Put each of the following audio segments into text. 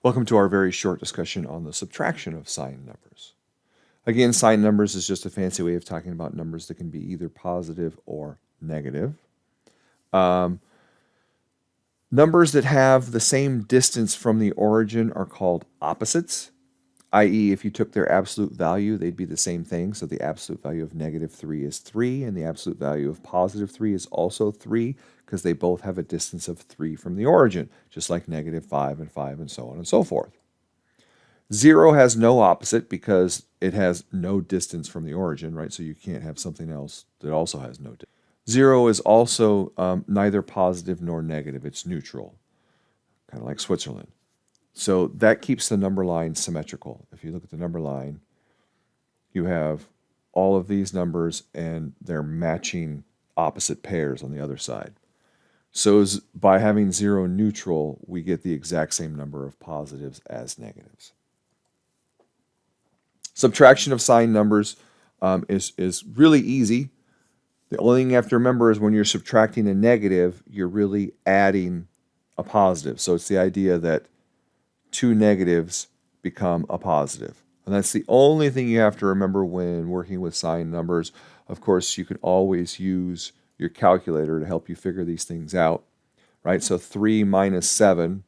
Welcome to our very short discussion on the subtraction of sign numbers. Again, sign numbers is just a fancy way of talking about numbers that can be either positive or negative. Numbers that have the same distance from the origin are called opposites, i.e. if you took their absolute value, they'd be the same thing. So the absolute value of -3 is 3, and the absolute value of +3 is also 3, because they both have a distance of 3 from the origin, just like -5 and 5 and so on and so forth. 0 has no opposite because it has no distance from the origin, right? So you can't have something else that also has no distance. 0 is also neither positive nor negative. It's neutral, kind of like Switzerland. So that keeps the number line symmetrical. If you look at the number line, you have all of these numbers and they're matching opposite pairs on the other side. So by having 0 neutral, we get the exact same number of positives as negatives. Subtraction of sign numbers is really easy. The only thing you have to remember is when you're subtracting a negative, you're really adding a positive. So it's the idea that two negatives become a positive. And that's the only thing you have to remember when working with sign numbers. Of course, you can always use your calculator to help you figure these things out, right? So 3 minus 7,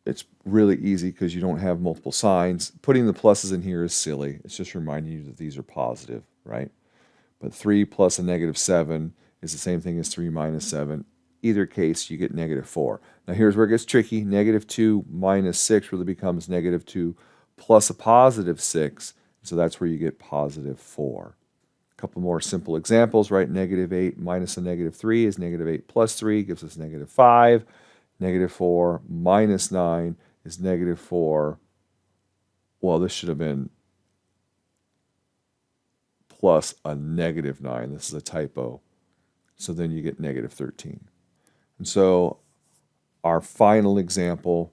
it's really easy because you don't have multiple signs. Putting the pluses in here is silly. It's just reminding you that these are positive, right? But 3 plus a -7 is the same thing as 3 minus 7. Either case, you get -4. Now here's where it gets tricky. -2 minus 6 really becomes -2 plus a +6. So that's where you get +4. A couple more simple examples, right? -8 minus a -3 is -8 plus 3 gives us -5. -4 minus 9 is -4. Well, this should have been plus a -9. This is a typo. So then you get -13. And so our final example,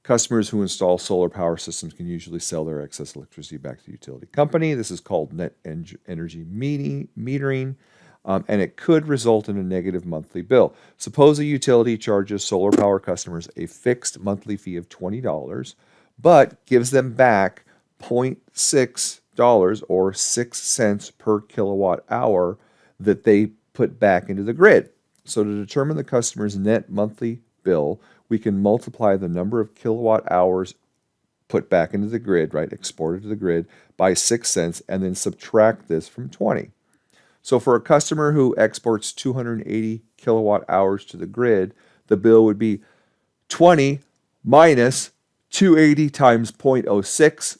customers who install solar power systems can usually sell their excess electricity back to the utility company. This is called net energy metering, and it could result in a negative monthly bill. Suppose a utility charges solar power customers a fixed monthly fee of $20, but gives them back $0.6 or 6 cents per kilowatt hour that they put back into the grid. So to determine the customer's net monthly bill, we can multiply the number of kilowatt hours put back into the grid, right, exported to the grid, by 6 cents, and then subtract this from 20. So for a customer who exports 280 kilowatt hours to the grid, the bill would be 20 minus 280 times 0.06.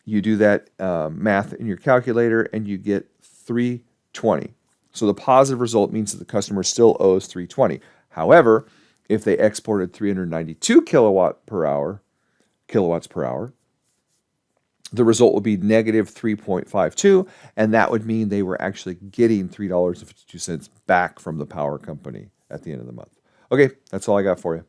You do that math in your calculator, and you get 320. So the positive result means that the customer still owes 320. However, if they exported 392 kilowatts per hour, the result would be negative 3.52, and that would mean they were actually getting $3.52 back from the power company at the end of the month. Okay, that's all I got for you.